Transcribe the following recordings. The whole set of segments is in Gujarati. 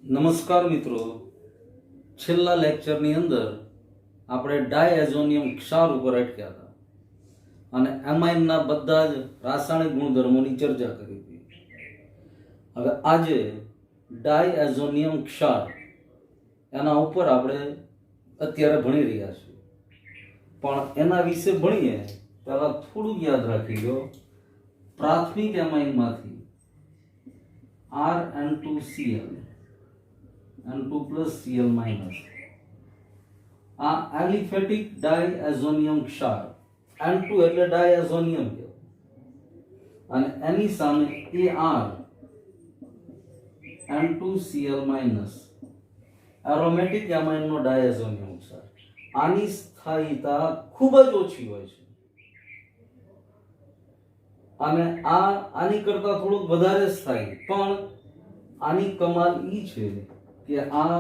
નમસ્કાર મિત્રો, છેલ્લા લેક્ચરની અંદર આપણે ડાયએઝોનિયમ ક્ષાર ઉપર અટક્યા હતા અને એમાઇનના બધા જ રાસાયણિક ગુણધર્મોની ચર્ચા કરી હતી. હવે આજે ડાયએઝોનિયમ ક્ષાર એના ઉપર આપણે અત્યારે ભણી રહ્યા છીએ, પણ એના વિશે ભણીએ પહેલા થોડું યાદ રાખી લો. પ્રાથમિક એમાઇનમાંથી RN2Cl N2 plus Cl minus આ એલિફેટિક ડાયએઝોનિયમ ક્ષાર N2 એટલે ડાયએઝોનિયમ અને એની સામે AR N2Cl minus aromatic એમાઇનનો diazonium ક્ષાર. આની સ્થાયીતા ખૂબ જ ઓછી હોય છે અને આની કરતા થોડુંક વધારે સ્થાયી, પણ આની કમાલ ઈ છે કે આ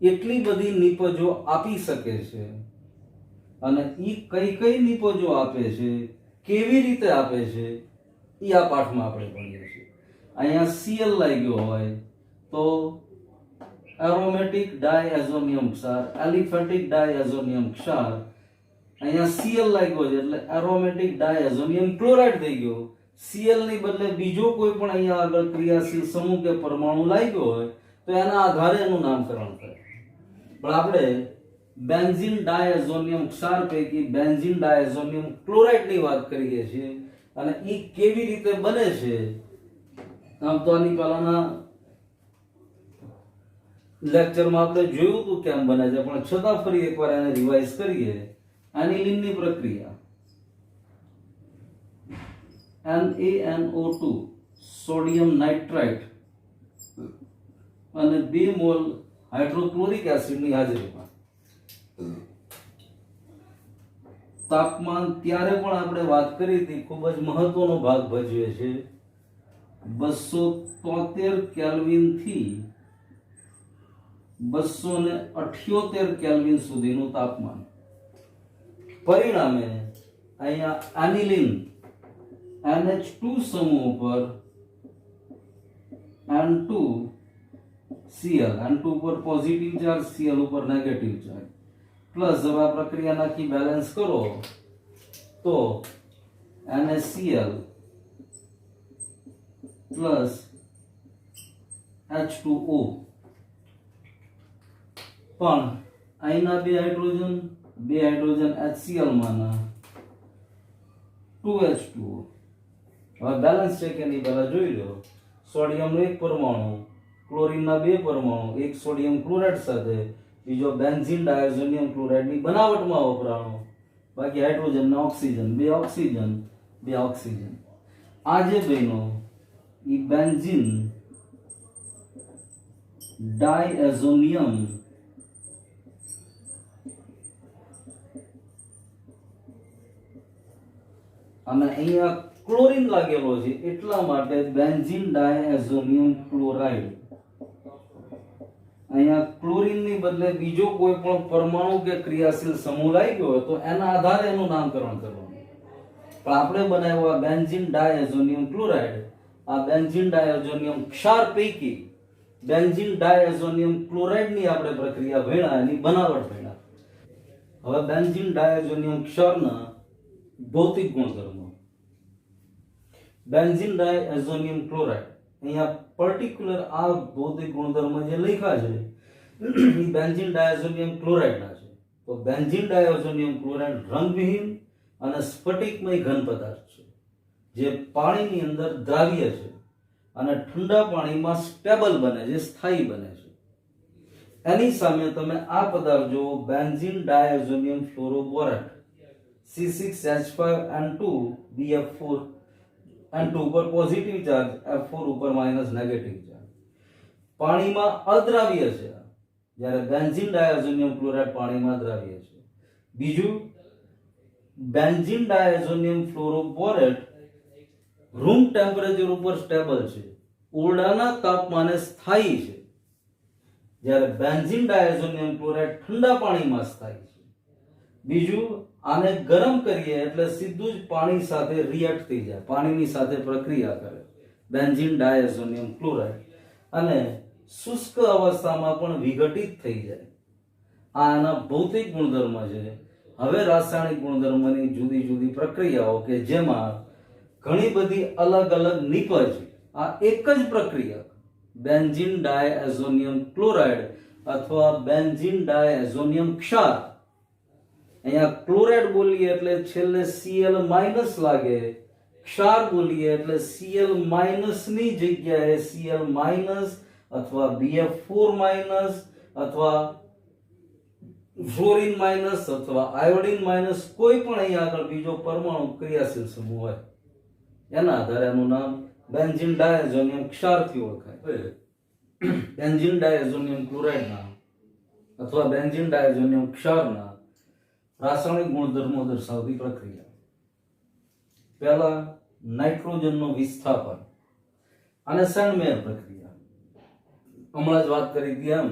એટલી બધી નિપજો આપી શકે છે અને ઈ કઈ કઈ નિપજો આપે છે, કેવી રીતે આપે છે, ઈ આ પાઠમાં આપણે ભણીએ છીએ. અહીંયા Cl લાગ્યો હોય તો એરોમેટિક ડાયએઝોનિયમ ક્ષાર, એલિફેટિક ડાયએઝોનિયમ ક્ષાર. અહીંયા Cl લાગ્યો છે એટલે એરોમેટિક ડાયએઝોનિયમ ક્લોરાઇડ થઈ ગયો. Cl ની બદલે બીજો કોઈ પણ અહીંયા આગળ ક્રિયાશીલ સમૂહ કે પરમાણુ લાગ્યો હોય તો એના આધારે એનું નામકરણ થાય. પણ આપણે બેન્ઝીન ડાયએઝોનિયમ ક્ષાર પૈકી બેન્ઝીન ડાયએઝોનિયમ ક્લોરાઇડ ની વાત કરીએ છીએ અને ઈ કેવી રીતે બને છે. આમ તો આની પહેલાના લેક્ચરમાં આપણે જોયું હતું કેમ બને છે, પણ છતાં ફરી એકવાર એને રિવાઇઝ કરીએ. એનિલિનની પ્રક્રિયા NaNO2 સોડિયમ નાઇટ્રાઇટ અને 2 મોલ હાઇડ્રોક્લોરિક એસિડની હાજરીમાં તાપમાન ત્યારે પણ આપણે વાત કરી હતી, ખૂબ જ મહત્વનો ભાગ ભજવે છે. 273 કેલ્વિન થી 278 કેલ્વિન સુધીનું તાપમાન. પરિણામે અહીંયા એનિલિન NH2 સમૂહ ઉપર N2Cl, N2 ઉપર પોઝિટિવ ચાર્જ, Cl ઉપર નેગેટિવ ચાર્જ, પ્લસ હવે આ પ્રક્રિયા નાખી બેલેન્સ કરો તો NaCl પ્લસ H2O. પણ અહીંના બે હાઇડ્રોજન HCl માના 2H2O. હવે બેલેન્સ છે કે નહીં પહેલા જોઈ લો. સોડિયમનો એક પરમાણુ, ક્લોરીનના બે પરમાણુ, એક સોડિયમ ક્લોરાઇડ સાથે, બીજો બેન્ઝીન ડાયઝોનિયમ ક્લોરાઇડની બનાવટમાં વપરાણો, બાકી હાઇડ્રોજન ને ઓક્સિજન, બે ઓક્સિજન. આ જે બન્યો ઈ બેન્ઝીન ડાયઝોનિયમ અને અહીંયા ક્લોરીન લાગેલો છે એટલા માટે બેન્ઝીન ડાયએઝોનિયમ ક્લોરાઇડ. અહીંયા ક્લોરીનની બદલે બીજો કોઈ પણ પરમાણુ કે ક્રિયાશીલ સમૂહ લાગ્યો હોય તો એના આધારે એનું નામકરણ કરવાનું. પણ આપણે બનાવ્યો આ બેન્ઝીન ડાયએઝોનિયમ ક્લોરાઇડ. આ બેન્ઝીન ડાયએઝોનિયમ ક્ષાર પૈકી બેન્ઝીન ડાયએઝોનિયમ ક્લોરાઇડની આપણે પ્રક્રિયા ભણ્યા, એની બનાવટ ભણ્યા. હવે બેન્ઝીન ડાયએઝોનિયમ ક્ષારના ભૌતિક ગુણધર્મો. બેન્ઝીન ડાયએઝોનિયમ ક્લોરાઇડ, અહીંયા પર્ટિક્યુલર આ ભૌતિક ગુણધર્મ જે લખ્યા છે એ બેન્ઝીન ડાયએઝોનિયમ ક્લોરાઇડના છે. તો બેન્ઝીન ડાયએઝોનિયમ ક્લોરાઇડ રંગવિહીન અને સ્ફટિકમય ઘન પદાર્થ છે જે પાણીની અંદર દ્રાવ્ય છે અને ઠંડા પાણીમાં સ્ટેબલ બને છે, સ્થાયી બને છે. એની સામે તમે આ પદાર્થ જો benzene diazonium ફ્લોરોબોરેટ C6H5N2 BF4, N2 ઉપર પોઝિટિવ ચાર્જ, F4 ઉપર માઇનસ નેગેટિવ ચાર્જ. પાણીમાં અદ્રાવ્ય છે, જ્યારે બેન્ઝીન ડાયએઝોનિયમ ક્લોરાઇડ પાણીમાં દ્રાવ્ય છે. બીજું, બેન્ઝીન ડાયએઝોનિયમ ફ્લોરોબોરેટ રૂમ ટેમ્પરેચર ઉપર સ્ટેબલ છે, ઓરડાના તાપમાને સ્થાયી છે, જ્યારે બેન્ઝીન ડાયએઝોનિયમ ક્લોરાઇડ ઠંડા પાણીમાં સ્થાયી છે. બીજું, આને ગરમ કરીએ એટલે સીધું જ પાણી સાથે રિએક્ટ થઈ જાય, પાણીની સાથે પ્રક્રિયા કરે બેન્ઝીન ડાયએઝોનિયમ ક્લોરાઇડ. અને શુષ્ક અવસ્થામાં પણ વિઘટિત થઈ જાય. આ આના ભૌતિક ગુણધર્મ છે. હવે રાસાયણિક ગુણધર્મની જુદી જુદી પ્રક્રિયાઓ કે જેમાં ઘણી બધી અલગ અલગ નિપજ આ એક જ પ્રક્રિયા બેન્ઝીન ડાયએઝોનિયમ ક્લોરાઇડ અથવા બેન્ઝીન ડાયએઝોનિયમ ક્ષાર. અહીંયા ક્લોરાઇડ બોલીએ એટલે છેલ્લે Cl માઇનસ લાગે, ક્ષાર બોલીએ એટલે Cl માઇનસ ની જગ્યાએ Cl માઇનસ અથવા BF4 માઇનસ અથવા ફ્લોરિન માઇનસ અથવા આયોડિન માઇનસ કોઈ પણ અહીંયા આગળ બીજો પરમાણુ ક્રિયાશીલ સમૂહ હોય એના આધારે એનું નામ બેન્ઝીન ડાયએઝોનિયમ ક્ષારથી ઓળખાય. બેન્ઝીન ડાયએઝોનિયમ ક્લોરાઇડના અથવા બેન્ઝીન ડાયએઝોનિયમ ક્ષારના રાસાયણિક ગુણધર્મો દર્શાવતી પ્રક્રિયા. પહેલા નાઇટ્રોજનનો વિસ્થાપન અને સેન્ડમેયર પ્રક્રિયા. હમણાં જ વાત કરી હતી એમ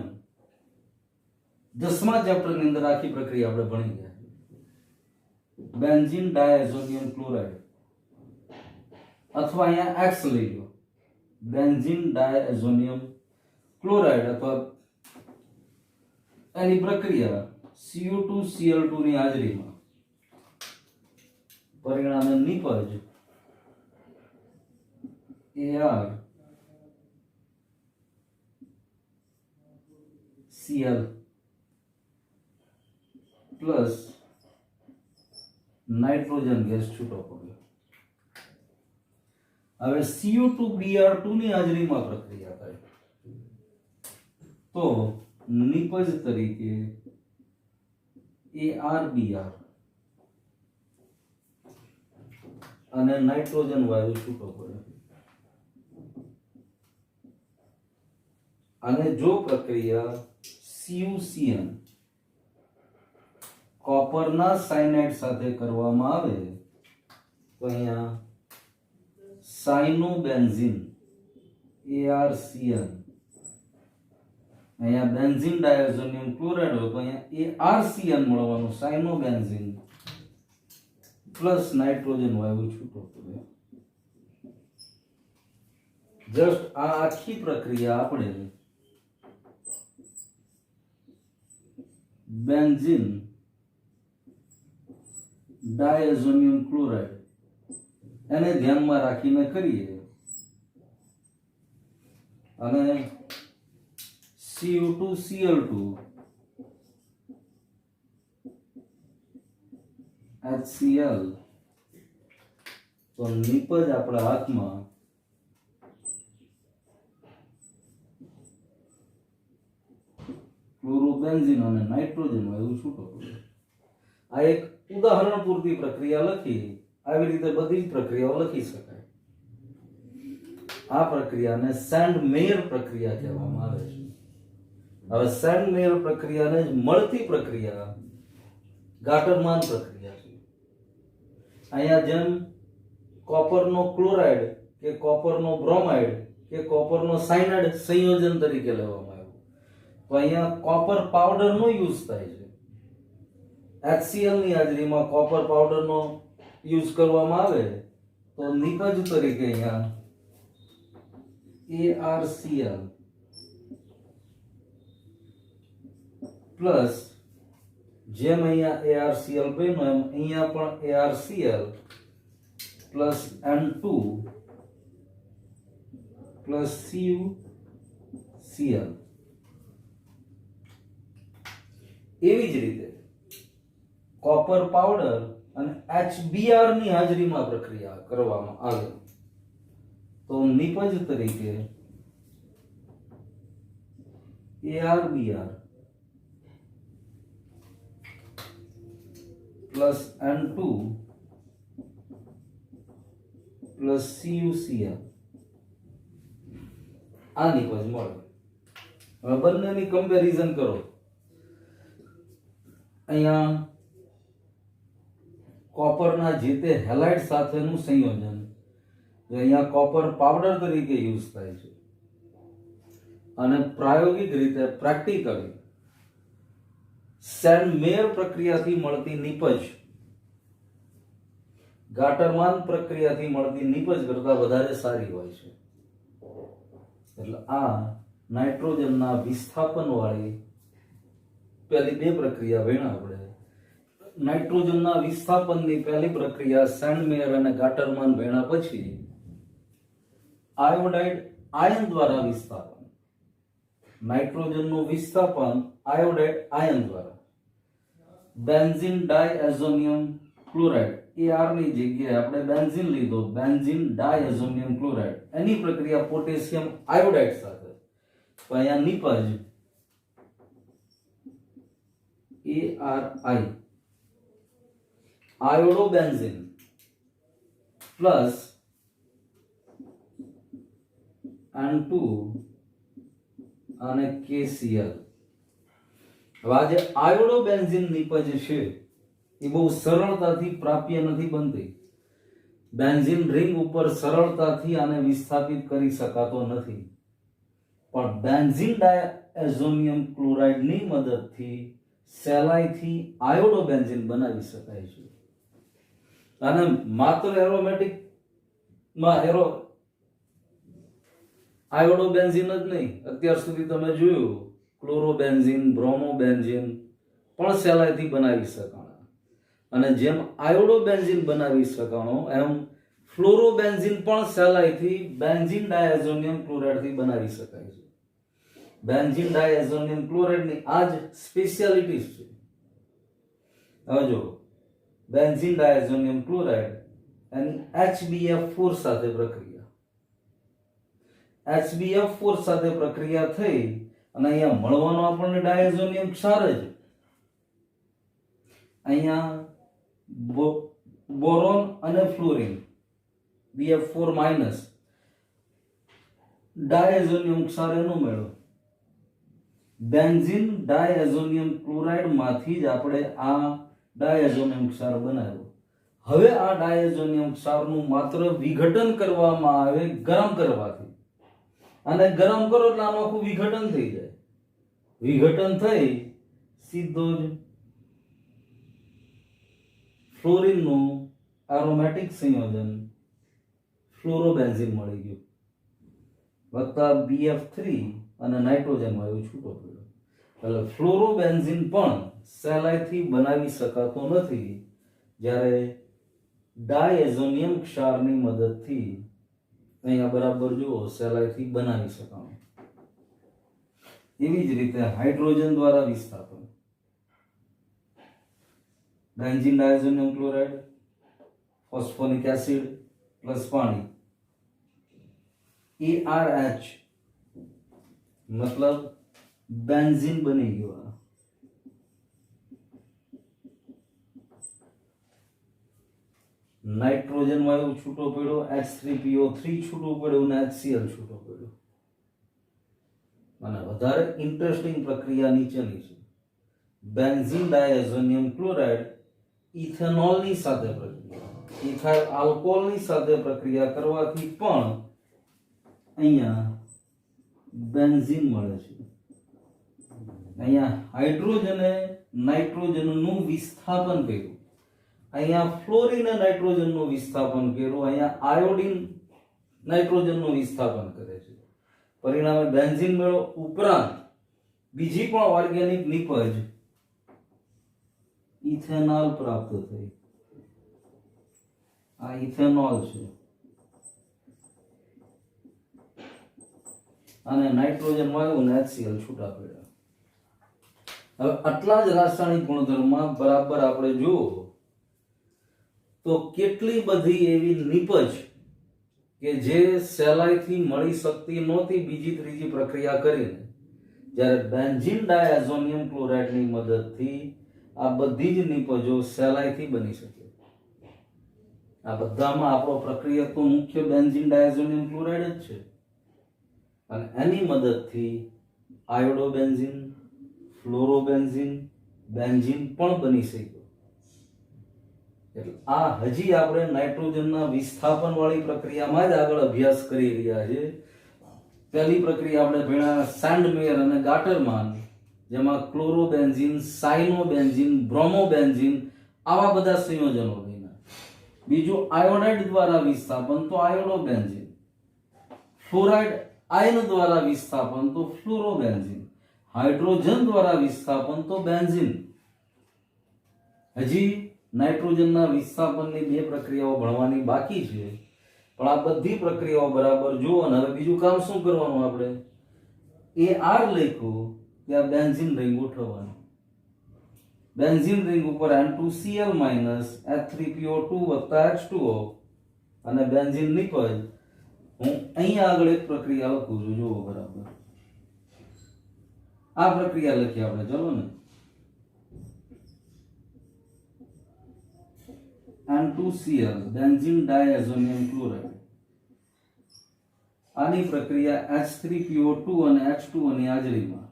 10મા ચેપ્ટરની અંદર આખી પ્રક્રિયા આપણે ભણી ગયા. બેન્ઝીન ડાયએઝોનિયમ ક્લોરાઇડ અથવા અહીંયા X લઈ લો, બેન્ઝીન ડાયએઝોનિયમ ક્લોરાઇડ અથવા એની પ્રક્રિયા Cu2Cl2 ની હાજરીમાં પરિણામે નિપજ ArCl પ્લસ નાઇટ્રોજન ગેસ છૂટો પડ્યો. હવે Cu2Br2 ની હાજરીમાં પ્રક્રિયા થાય તો નિપજ તરીકે ArBr અને નાઇટ્રોજન વાયુ છૂટો પડે. અને જો પ્રક્રિયા CuCN કોપરના સાયનાઇડ સાથે કરવામાં આવે તો અહીંયા સાયનોબેન્ઝીન ArCN, અહીંયા બેન્ઝીન ડાયએઝોનિયમ ક્લોરાઇડ હોય તો અહીંયા ArCN મળવાનું, સાયનોબેન્ઝીન પ્લસ નાઇટ્રોજન વાયુ છૂટો પડે. જસ્ટ આ આખી પ્રક્રિયા આપણે બેન્ઝીન ડાયએઝોનિયમ ક્લોરાઇડ એને ધ્યાનમાં રાખીને કરીએ અને Cu2Cl2 HCl તો નિપજ આપણા હાથમાં ક્લોરોબેન્ઝીન અને નાઇટ્રોજન વાયુ છૂટો પડે. આ એક ઉદાહરણ પૂરતી પ્રક્રિયા લખી, આવી રીતે બધી જ પ્રક્રિયાઓ લખી શકાય. આ પ્રક્રિયાને સેન્ડમેયર પ્રક્રિયા કહેવામાં આવે છે. હવે સેન્ડમેયર પ્રક્રિયાને જ મળતી પ્રક્રિયા ગાટરમાન પ્રક્રિયા છે. અહીંયા જેમ કોપરનો ક્લોરાઇડ કે કોપરનો બ્રોમાઇડ કે કોપરનો સાયનાઇડ સંયોજન તરીકે લેવામાં આવ્યું તો અહીંયા કોપર પાવડરનો યુઝ થાય છે. HCl ની હાજરીમાં કોપર પાવડરનો યુઝ કરવામાં આવે તો નિપજ તરીકે અહીંયા ArCl પ્લસ જેમ અહીંયા ArCl બન્યો એમ અહીંયા પણ ArCl plus N2 plus CuCl. એવી જ રીતે કોપર પાવડર અને HBr ની હાજરીમાં પ્રક્રિયા કરવામાં આવે તો નિપજ તરીકે ArBr plus N2 plus CuCl આ નિપજ મળે. હવે બંનેની કમ્પેરિઝન કરો. અહીંયા કોપરના જે તે હેલાઇડ સાથેનું સંયોજન જે અહીંયા કોપર પાવડર તરીકે યુઝ થાય છે અને પ્રાયોગિક રીતે પ્રેક્ટિકલી સેન્ડમેયર પ્રક્રિયાથી મળતી નિપજ ગાટરમાન પ્રક્રિયાથી મળતી નિપજ કરતા વધારે સારી હોય છે. એટલે આ નાઇટ્રોજનના વિસ્થાપન વાળી પહેલી બે પ્રક્રિયા ભણ્યા આપણે. નાઇટ્રોજનના વિસ્થાપનની પહેલી પ્રક્રિયા સેન્ડમેયર અને ગાટરમાન ભણ્યા પછી આયોડાઇડ આયન દ્વારા વિસ્થાપન. નાઇટ્રોજનનું વિસ્થાપન આયોડાઇડ આયન દ્વારા. બેન્ઝીન ડાયએઝોનિયમ ક્લોરાઇડ, AR ની જગ્યાએ આપણે બેન્ઝીન લીધો, બેન્ઝીન ડાયએઝોનિયમ ક્લોરાઇડ. એની પ્રક્રિયા પોટેશિયમ આયોડાઇડ સાથે. તો અહીંયા નિપજ ARI આયોડોબેન્ઝીન પ્લસ N2 અને KCl. હવે આ જે આયોડોબેન્ઝીન નિપજ છે એ બહુ સરળતાથી પ્રાપ્ય નથી બનતી. બેન્ઝીન રિંગ ઉપર સરળતાથી આને વિસ્થાપિત કરી શકાતો નથી, પણ બેન્ઝીન ડાયએઝોનિયમ ક્લોરાઇડની મદદથી સહેલાઈથી આયોડોબેન્ઝીન બનાવી શકાય છે. અને માત્ર એરોમેટિક માં આયોડોબેન્ઝીન જ નહીં, અત્યાર સુધી તમે જોયું ક્લોરોબેન્ઝીન, બ્રોમોબેન્ઝીન પણ સહેલાઈથી બનાવી શકાણા. અને જેમ આયોડોબેન્ઝીન બનાવી શકાણો એમ ફ્લોરોબેન્ઝીન પણ સહેલાઈથી બેન્ઝીન ડાયએઝોનિયમ ક્લોરાઇડથી બનાવી શકાય છે. બેન્ઝીન ડાયએઝોનિયમ ક્લોરાઇડની આ જ સ્પેશિયાલિટી છે. હવે જો બેન્ઝીન ડાયએઝોનિયમ ક્લોરાઇડ એની HBF4 સાથે પ્રક્રિયા, HBF4 સાથે પ્રક્રિયા થઈ અને અહીંયા મળવાનો આપણને ડાયએઝોનિયમ ક્ષાર જ. અહીંયા બોરોન અને ફ્લોરિન BF4 માઇનસ ડાયએઝોનિયમ ક્ષાર એનો મેળો. બેન્ઝીન ડાયએઝોનિયમ ક્લોરાઇડ માંથી જ આપણે આ ડાયએઝોનિયમ ક્ષાર બનાવ્યો. હવે આ ડાયએઝોનિયમ ક્ષારનું માત્ર વિઘટન કરવામાં આવે ગરમ કરવાથી, અને ગરમ કરો એટલે આનું આખું વિઘટન થઈ જાય. વિઘટન થઈ સીધો જ ફ્લોરિનનું એરોમેટિક સંયોજન ફ્લોરોબેન્ઝીન મળી ગયું, વત્તા BF3 અને નાઇટ્રોજન વાયુ છૂટો પડ્યો. એટલે ફ્લોરોબેન્ઝીન પણ સહેલાઈથી બનાવી શકાતો નથી, જ્યારે ડાયએઝોનિયમ ક્ષારની મદદથી અહીંયા બરાબર જુઓ સહેલાઈથી બનાવી શકાય. એવી જ રીતે હાઇડ્રોજન દ્વારા વિસ્થાપન. Benzene diazonium chloride, phosphonic acid plus પાણી, ARH મતલબ બેન્ઝીન બની ગયો. નાઇટ્રોજન વાયુ છૂટો પડ્યો, H3PO3 છૂટું પડ્યું અને HCl છૂટો પડ્યો. અને વધારે ઇન્ટરેસ્ટિંગ પ્રક્રિયા નીચેની છે. બેન્ઝીન ડાયએઝોનિયમ ક્લોરાઇડ ઇથેનોલની સાથે પ્રક્રિયા, ઇથાઇલ આલ્કોહોલની સાથે પ્રક્રિયા કરવાથી પણ અહીંયા બેન્ઝીન મળે છે. અહીંયા હાઇડ્રોજને નાઇટ્રોજનનું વિસ્થાપન કર્યું, અહીંયા ફ્લોરિને નાઇટ્રોજનનું વિસ્થાપન કર્યું, અહીંયા આયોડિન નાઇટ્રોજનનું વિસ્થાપન કરે છે. પરિણામે બેન્ઝીન મેળો ઉપરાંત બીજી પણ ઓર્ગેનિક નિપજ ઇથેનોલ પ્રાપ્ત થઈ. આ ઇથેનોલ છે અને નાઇટ્રોજન વાયુ અને HCl છૂટા પડ્યા. હવે આટલા જ રાસાયણિક ગુણધર્મમાં બરાબર આપણે જુઓ તો કેટલી બધી એવી નિપજ કે જે સહેલાઈથી મળી શકતી નહોતી બીજી ત્રીજી પ્રક્રિયા કરીને, જ્યારે બેન્ઝીન ડાયએઝોનિયમ ક્લોરાઇડની મદદથી આ બધી જ નિપજો સહેલાઈથી બની શકે. આ બધામાં આપણો પ્રક્રિયક તો મુખ્ય બેન્ઝીન ડાયએઝોનિયમ ક્લોરાઇડ જ છે, અને એની મદદથી આયોડોબેન્ઝીન, ફ્લોરોબેન્ઝીન, બેન્ઝીન પણ બની શક્યો. એટલે આ હજી આપણે નાઇટ્રોજનના વિસ્થાપન વાળી પ્રક્રિયામાં જ આગળ અભ્યાસ કરી રહ્યા છે. પહેલી પ્રક્રિયા આપણે ભણ્યા સેન્ડમેયર અને ગાટરમાન, જેમાં ક્લોરોબેન્ઝીન, સાયનોબેન્ઝીન, બ્રોમોબેન્ઝીન આવા બધા સંયોજનો બન્યા. બીજું આયોડાઇડ દ્વારા વિસ્થાપન તો આયોડોબેન્ઝીન. ફ્લોરાઇડ આયન દ્વારા વિસ્થાપન તો ફ્લોરોબેન્ઝીન, હાઇડ્રોજન દ્વારા વિસ્થાપન તો બેન્ઝીન. હજી નાઇટ્રોજનના વિસ્થાપનની બે પ્રક્રિયાઓ ભણવાની બાકી છે, પણ આ બધી પ્રક્રિયાઓ બરાબર જુઓ. અને હવે બીજું કામ શું કરવાનું? આપણે AR લખ્યું ત્યાં બેન્ઝીન રિંગ ઉઠાવવાની. બેન્ઝીન રિંગ ઉપર N2Cl H3PO2 H2O અને બેન્ઝીન નિપજ. હું અહીંયા આગળ એક પ્રક્રિયા લખું છું, જુઓ બરાબર. આ પ્રક્રિયા લખી આપણે, ચલો ને. N2Cl benzene diazonium chloride. આની પ્રક્રિયા H3PO2 અને H2O ની હાજરીમાં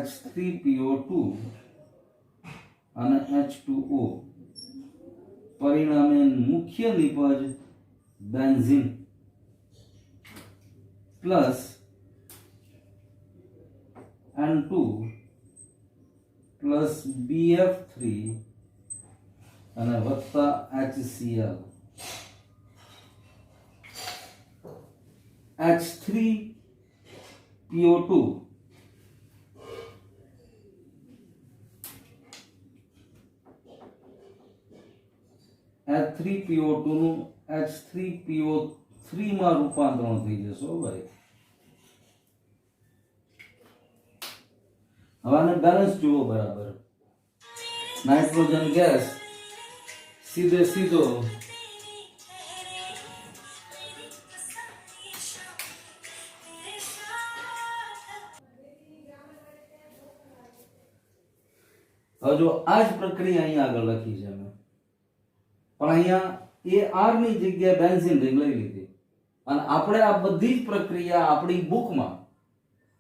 H3PO2 અને H2O પરિણામે મુખ્ય નિપજ benzene plus N2 plus BF3 અને વત્તા HCl. H3PO2 H3PO2 નું H3PO3 માં રૂપાંતરણ થઈ જશે ભાઈ. હવે આને બેલેન્સ જુઓ બરાબર. નાઇટ્રોજન ગેસ સીધે સીધો હવે જો આ જ પ્રક્રિયા અહીંયા આગળ લખી છે મેં, પણ અહીંયા AR ની જગ્યાએ બેન્ઝીન રિંગ લઈ લીધી. અને આપણે આ બધી જ પ્રક્રિયા આપણી બુકમાં,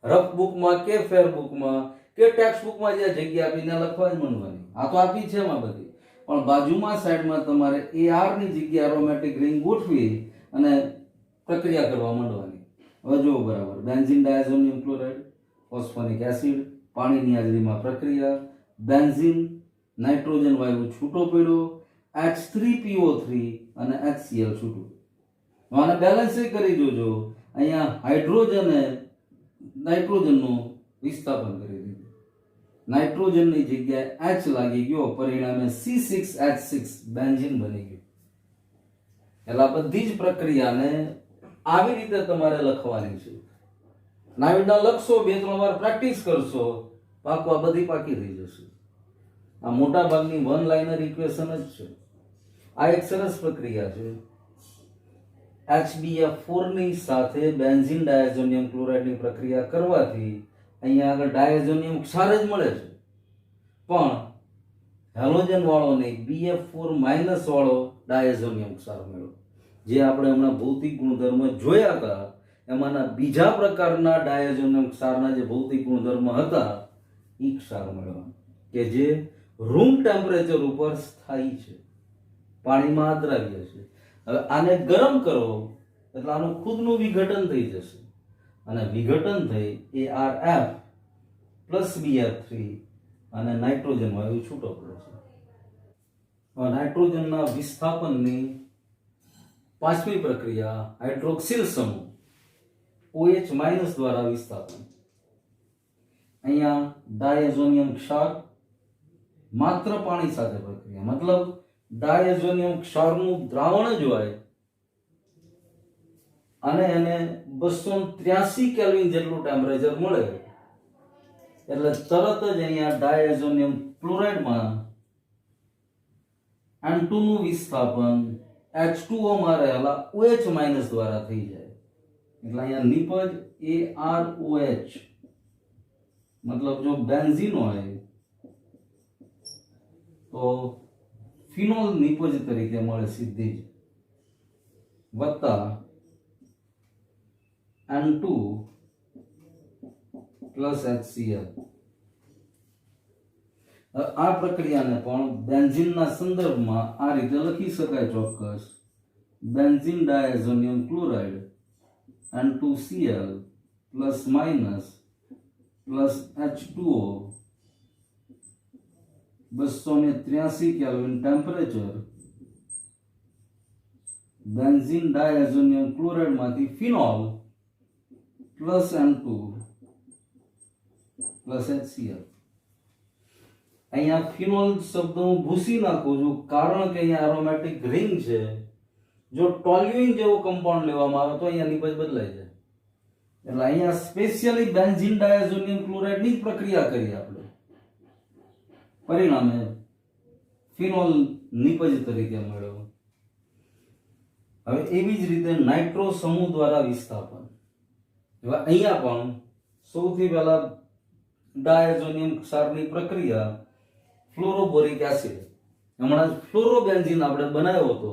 રફ બુકમાં કે ફેર બુકમાં કે ટેક્સ્ટ બુકમાં જે જગ્યા આપીને લખવા જ માંડવાની. આ તો આપી છે એમાં બધી, પણ બાજુમાં સાઈડમાં તમારે AR ની જગ્યાએ એરોમેટિક રિંગ ગોઠવી અને પ્રક્રિયા કરવા માંડવાની. હવે જુઓ બરાબર. Benzene diazonium chloride, phosphoric acid, પાણીની હાજરીમાં પ્રક્રિયા, બેન્ઝીન, નાઇટ્રોજન વાયુ છૂટો પડ્યો, H3PO3 અને HCl છૂટું. આને બેલેન્સ કરી જોજો. અહીંયા હાઇડ્રોજને નાઇટ્રોજનનું વિસ્થાપન કરી દીધું. નાઇટ્રોજનની જગ્યાએ H લાગી ગયો, પરિણામે C6H6 બેન્ઝીન બની ગયું. એટલે બધી જ પ્રક્રિયાને આવી રીતે તમારે લખવાની છે. નાવિડના લખશો, 2-3 વાર પ્રેક્ટિસ કરશો, પાકવા બધી પાકી થઈ જશે. આ મોટા ભાગની વન લાઇનર ઇક્વેશન જ છે. આ એક સરસ પ્રક્રિયા છે. HBF4 ની સાથે બેન્ઝીન ડાયઝોનિયમ ક્લોરાઇડની પ્રક્રિયા કરવાથી અહીંયા આગળ ડાયઝોનિયમ ક્ષાર જ મળે છે, પણ હેલોજન વાળો નહીં, BF4 વાળો ડાયઝોનિયમ ક્ષાર મળ્યો. જે આપણે હમણાં ભૌતિક ગુણધર્મ જોયા હતા એમાંના બીજા પ્રકારના ડાયઝોનિયમ ક્ષારના જે ભૌતિક ગુણધર્મ હતા એ ક્ષાર મળ્યો, કે જે રૂમ ટેમ્પરેચર ઉપર સ્થાયી છે, પાણીમાં અદ્રાવ્ય છે. હવે આને ગરમ કરો એટલે આનું ખુદનું વિઘટન થઈ જશે, અને વિઘટન થઈ ARF પ્લસ BF3 અને નાઇટ્રોજન વાયુ છૂટો પડે છે. હવે નાઇટ્રોજનના વિસ્થાપનની પાંચમી પ્રક્રિયા હાઇડ્રોક્સિલ સમૂહ OH- દ્વારા વિસ્થાપન. અહીંયા ડાયઝોનિયમ ક્ષાર માત્ર પાણી સાથે પ્રક્રિયા, મતલબ ડાયઝોનિયમ ક્ષારનું દ્રાવણ જ હોય અને એને 283 કેલ્વિન જેટલું ટેમ્પરેચર મળે એટલે તરત જ અહીંયા ડાયઝોનિયમ ક્લોરાઇડમાં N2 નું વિસ્થાપન H2O માં રહેલા OH- દ્વારા થઈ જાય. એટલે અહીંયા નિપજ AROH, મતલબ જો બેન્ઝીન હોય તો ફિનોલ નિપજ તરીકે મળે સીધી જ, વત્તા N2 પ્લસ HCl. આ પ્રક્રિયાને પણ બેન્ઝીનના સંદર્ભમાં આ રીતે લખી શકાય ચોક્કસ. Benzene diazonium chloride N2Cl plus minus plus H2O 283 kelvin temperature, benzene diazonium chloride માંથી phenol plus N2 plus HCl. અહીંયા ફિનોલ શબ્દ હું ભૂસી નાખું છું કારણ કે અહીંયા એરોમેટિક રિંગ છે. જો ટોલ્યુઇન જેવો કમ્પાઉન્ડ લેવામાં આવે તો અહીંયા નિપજ બદલાઈ જાય. એટલે અહીંયા સ્પેશિયલી બેન્ઝીન ડાયઝોનિયમ ક્લોરાઇડની જ પ્રક્રિયા કરી આપણે, પરિણામે ફિનોલ નિપજ તરીકે મળ્યો. હવે એવી જ રીતે નાઇટ્રો સમૂહ દ્વારા વિસ્થાપન. હવે અહીંયા પણ સૌથી પહેલા ડાયઝોનિયમ ક્ષારની પ્રક્રિયા ફ્લોરોબોરિક એસિડ, હમણાં જ ફ્લોરોબેન્ઝીન આપણે બનાવ્યો હતો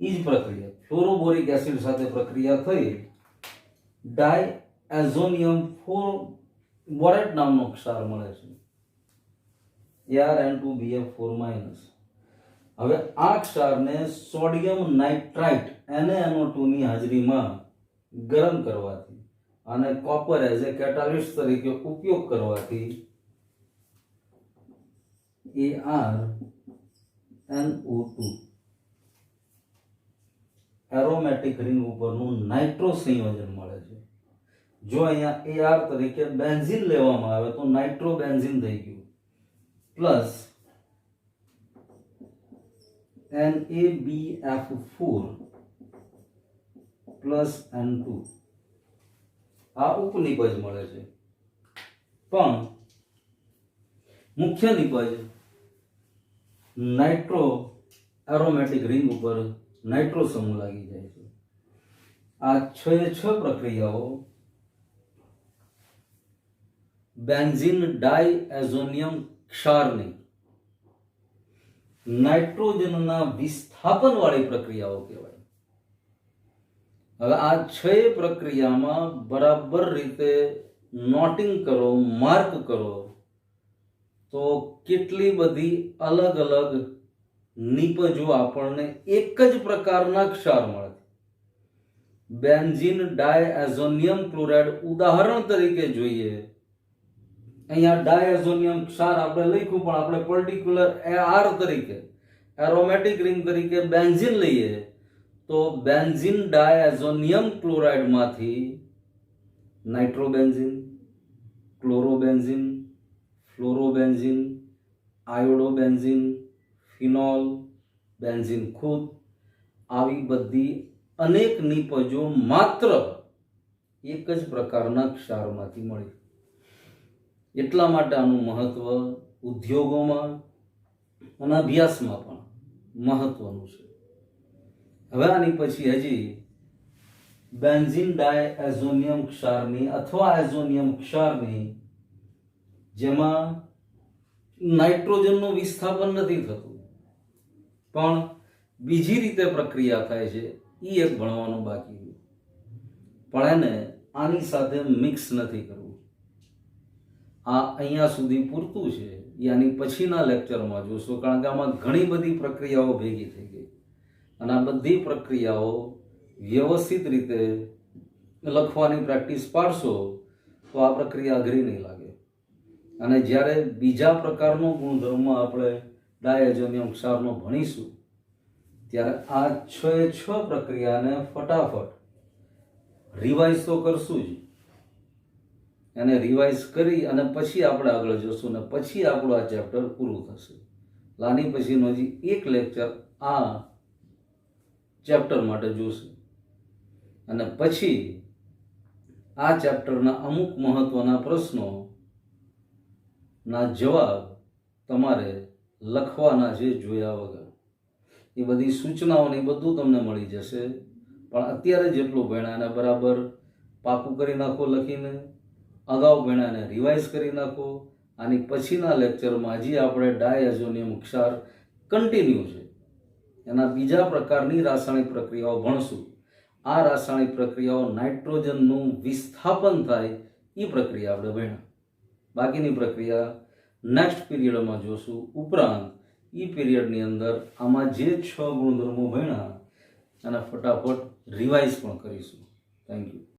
એ જ પ્રક્રિયા ફ્લોરોબોરિક એસિડ સાથે પ્રક્રિયા થઈ ડાયઝોનિયમ બોરેટ નામનો ક્ષાર મળે છે, Ar2BF4-. હવે આ ક્ષારને સોડિયમ નાઇટ્રાઇટ NaNO2 ની હાજરીમાં ગરમ કરવાથી અને કોપર એઝ એ કેટાલિસ્ટ તરીકે ઉપયોગ કરવાથી ArNO2 એરોમેટિક રિંગ ઉપરનું નાઇટ્રો સંયોજન મળે છે. જો અહીંયા Ar તરીકે બેન્ઝીન લેવામાં આવે તો નાઇટ્રો બેન્ઝીન થઈ ગયું, પ્લસ NaBF4 પ્લસ N2 આ ઉપનિપજ મળે છે. પણ મુખ્ય નિપજ નાઇટ્રો એરોમેટિક રિંગ ઉપર નાઇટ્રો સમૂહ લાગી જાય છે. આ 6 પ્રક્રિયાઓ બેન્ઝીન ડાયઝોનિયમ ક્ષારની નાઇટ્રોજનના વિસ્થાપન વાળી પ્રક્રિયાઓ કહેવાય. હવે આ 6 પ્રક્રિયામાં બરાબર રીતે નોટિંગ કરો, માર્ક કરો તો કેટલી બધી અલગ અલગ નિપજો આપણને એક જ પ્રકારના ક્ષાર મળે. બેન્ઝીન ડાયઝોનિયમ ક્લોરાઇડ ઉદાહરણ તરીકે જોઈએ, અહીંયા ડાયઝોનિયમ ક્ષાર આપણે લખ્યું પણ આપણે પર્ટિક્યુલર Ar તરીકે એરોમેટિક રિંગ તરીકે બેન્ઝીન લઈએ તો benzene diazonium ક્લોરાઇડમાંથી નાઇટ્રોબેન્ઝીન, ક્લોરોબેન્ઝીન, fluorobenzene, આયોડોબેન્ઝીન, phenol, benzene ખુદ, આવી બધી અનેક નિપજો માત્ર એક જ પ્રકારના ક્ષારમાંથી મળી. એટલા માટે આનું મહત્વ ઉદ્યોગોમાં અને અભ્યાસમાં પણ મહત્વનું છે. હવે આની પછી હજી બેન્ઝીન ડાયઝોનિયમ ક્ષારની અથવા એઝોનિયમ ક્ષારની જેમાં નાઇટ્રોજનનું વિસ્થાપન નથી થતું પણ બીજી રીતે પ્રક્રિયા થાય છે, એ એક ભણવાનું બાકી. પણ એને આની સાથે મિક્સ નથી કરવું. આ અહીંયા સુધી પૂરતું છે. યાની પછીના લેક્ચરમાં જોશો, કારણ કે આમાં ઘણી બધી પ્રક્રિયાઓ ભેગી થઈ ગઈ અને આ બધી પ્રક્રિયાઓ વ્યવસ્થિત રીતે લખવાની પ્રેક્ટિસ પાડશો તો આ પ્રક્રિયા અઘરી નહીં લાગે. અને જ્યારે બીજા પ્રકારનો ગુણધર્મ આપણે ડાયઝોનિયમ ક્ષારનો ભણીશું ત્યારે આ 6 પ્રક્રિયાને ફટાફટ રિવાઇઝ તો કરશું જ. એને રિવાઇઝ કરી અને પછી આપણે આગળ જશું ને પછી આપણું આ ચેપ્ટર પૂરું થશે. આની પછીનો હજી એક લેક્ચર આ ચેપ્ટર માટે જોશે અને પછી આ ચેપ્ટરના અમુક મહત્વના પ્રશ્નો ના જવાબ તમારે લખવાના છે જોયા વગર. એ બધી સૂચનાઓને બધું તમને મળી જશે. પણ અત્યારે જેટલું ભણ્યા એને બરાબર પાકું કરી નાખો લખીને, અગાઉ ભણ્યાને રિવાઇઝ કરી નાખો. આની પછીના લેક્ચરમાં હજી આપણે ડાયઝોનિયમ ક્ષાર કન્ટિન્યુ છે, એના બીજા પ્રકારની રાસાયણિક પ્રક્રિયાઓ ભણશું. આ રાસાયણિક પ્રક્રિયાઓ નાઇટ્રોજનનું વિસ્થાપન થાય એ પ્રક્રિયા આપણે ભણ્યા. બાકીની પ્રક્રિયા નેક્સ્ટ પીરિયડમાં જોશું. ઉપરાંત એ પીરિયડની અંદર આમાં જે 6 ગુણધર્મો ભણ્યા અને ફટાફટ રિવાઇઝ પણ કરીશું. Thank you.